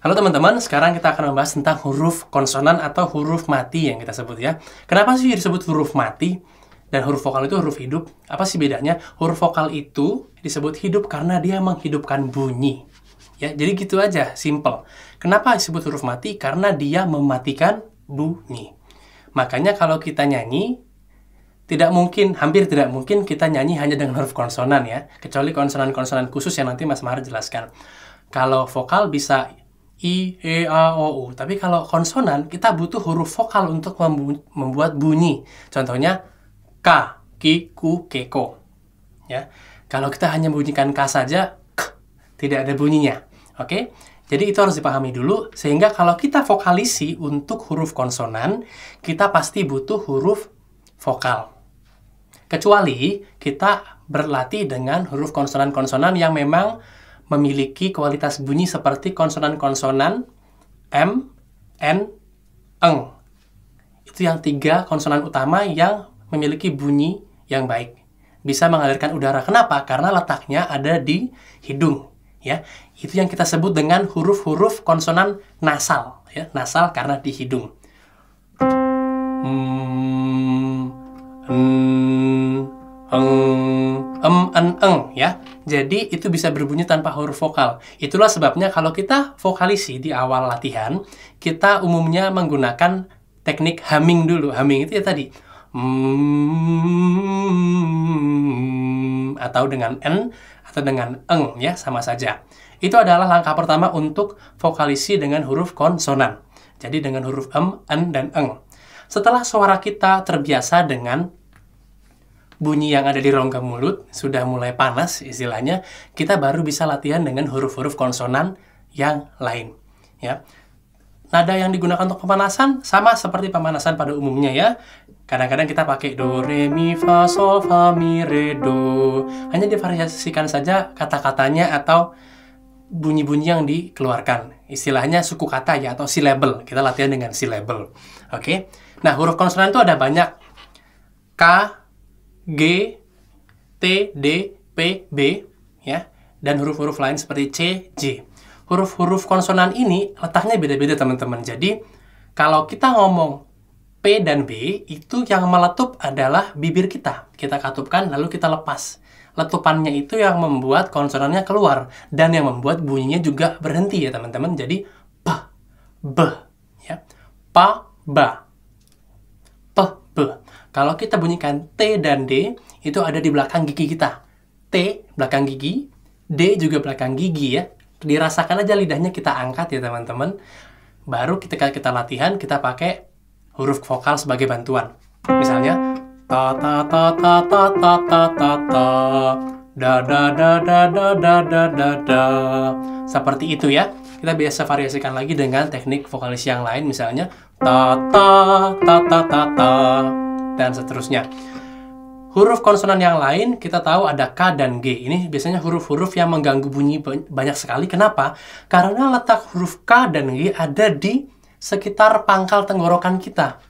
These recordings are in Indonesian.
Halo teman-teman, sekarang kita akan membahas tentang huruf konsonan atau huruf mati yang kita sebut ya. Kenapa sih disebut huruf mati? Dan huruf vokal itu huruf hidup. Apa sih bedanya? Huruf vokal itu disebut hidup karena dia menghidupkan bunyi. Ya, jadi gitu aja, simple. Kenapa disebut huruf mati? Karena dia mematikan bunyi. Makanya kalau kita nyanyi, hampir tidak mungkin kita nyanyi hanya dengan huruf konsonan ya. Kecuali konsonan-konsonan khusus yang nanti Mas Mahar jelaskan. Kalau vokal bisa I, E, A, O, U. Tapi kalau konsonan, kita butuh huruf vokal untuk membuat bunyi. Contohnya, K, Ki, Ku, Ke, Ko. Ya. Kalau kita hanya bunyikan K saja, K, tidak ada bunyinya. Oke? Jadi itu harus dipahami dulu, sehingga kalau kita vokalisi untuk huruf konsonan, kita pasti butuh huruf vokal. Kecuali kita berlatih dengan huruf konsonan-konsonan yang memang memiliki kualitas bunyi seperti konsonan-konsonan M, N, Eng. Itu yang 3 konsonan utama yang memiliki bunyi yang baik. Bisa mengalirkan udara. Kenapa? Karena letaknya ada di hidung. Ya, itu yang kita sebut dengan huruf-huruf konsonan nasal. Ya, nasal karena di hidung. Eng, ya. Jadi itu bisa berbunyi tanpa huruf vokal. Itulah sebabnya kalau kita vokalisi di awal latihan, kita umumnya menggunakan teknik humming dulu. Humming itu ya tadi. Atau dengan N atau dengan Eng ya, sama saja. Itu adalah langkah pertama untuk vokalisi dengan huruf konsonan. Jadi dengan huruf N, dan Eng. Setelah suara kita terbiasa dengan bunyi yang ada di rongga mulut, sudah mulai panas istilahnya, kita baru bisa latihan dengan huruf-huruf konsonan yang lain. Ya. Nada yang digunakan untuk pemanasan sama seperti pemanasan pada umumnya ya. Kadang-kadang kita pakai do, re, mi, fa, sol, fa, mi, re, do. Hanya divariasikan saja kata-katanya atau bunyi-bunyi yang dikeluarkan. Istilahnya suku kata ya, atau syllable. Kita latihan dengan syllable. Oke. Nah, huruf konsonan itu ada banyak. K, G, T, D, P, B, ya, dan huruf-huruf lain seperti C, J. Huruf-huruf konsonan ini letaknya beda-beda teman-teman. Jadi, kalau kita ngomong P dan B, itu yang meletup adalah bibir kita. Kita katupkan, lalu kita lepas. Letupannya itu yang membuat konsonannya keluar, dan yang membuat bunyinya juga berhenti ya teman-teman. Jadi, P, B, ya, Pa, Ba, P, B. Kalau kita bunyikan T dan D, itu ada di belakang gigi kita. T, belakang gigi. D juga belakang gigi ya. Dirasakan aja lidahnya kita angkat ya teman-teman. Baru ketika kita latihan, kita pakai huruf vokal sebagai bantuan. Misalnya, ta ta ta ta ta ta ta ta ta, da da da da da da da da da. Seperti itu ya. Kita biasa variasikan lagi dengan teknik vokalis yang lain, misalnya ta ta ta ta ta ta, dan seterusnya. Huruf konsonan yang lain kita tahu ada K dan G. Ini biasanya huruf-huruf yang mengganggu bunyi banyak sekali. Kenapa? Karena letak huruf K dan G ada di sekitar pangkal tenggorokan kita.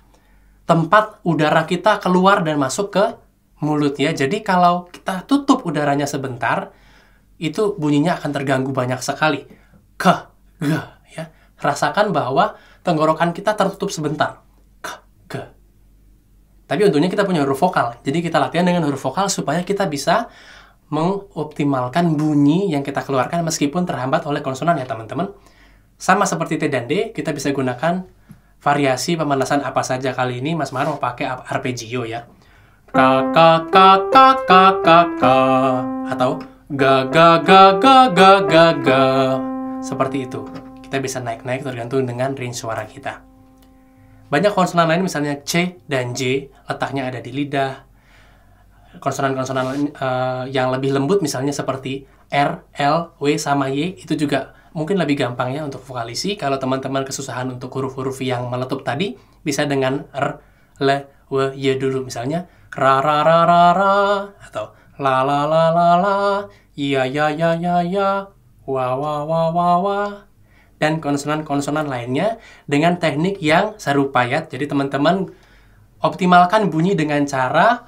Tempat udara kita keluar dan masuk ke mulut ya. Jadi kalau kita tutup udaranya sebentar, itu bunyinya akan terganggu banyak sekali. K, G ya. Rasakan bahwa tenggorokan kita tertutup sebentar. K, G. Tapi untungnya kita punya huruf vokal. Jadi kita latihan dengan huruf vokal supaya kita bisa mengoptimalkan bunyi yang kita keluarkan meskipun terhambat oleh konsonan ya teman-teman. Sama seperti T dan D, kita bisa gunakan variasi pemanasan apa saja. Kali ini Mas Mahar mau pakai arpeggio ya. K, K, K, K, K, K, K. Atau Ga, Ga, Ga, Ga, Ga, Ga, Ga. Seperti itu. Kita bisa naik-naik tergantung dengan range suara kita. Banyak konsonan lain misalnya C dan J, letaknya ada di lidah. Konsonan-konsonan yang lebih lembut misalnya seperti R, L, W, sama Y, itu juga mungkin lebih gampang ya untuk vokalisi. Kalau teman-teman kesusahan untuk huruf-huruf yang meletup tadi, bisa dengan R, L, W, Y dulu. Misalnya ra, ra, ra, ra, ra, atau la, la, la, la, la, ya, ya, ya, ya, ya, wa, wa, wa, wa, wa, dan konsonan-konsonan lainnya dengan teknik yang serupa ya. Jadi teman-teman optimalkan bunyi dengan cara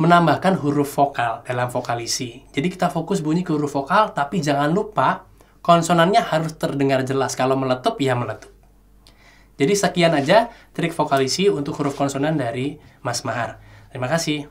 menambahkan huruf vokal dalam vokalisi. Jadi kita fokus bunyi ke huruf vokal, tapi jangan lupa konsonannya harus terdengar jelas. Kalau meletup, ya meletup. Jadi sekian aja trik vokalisi untuk huruf konsonan dari Mas Mahar. Terima kasih.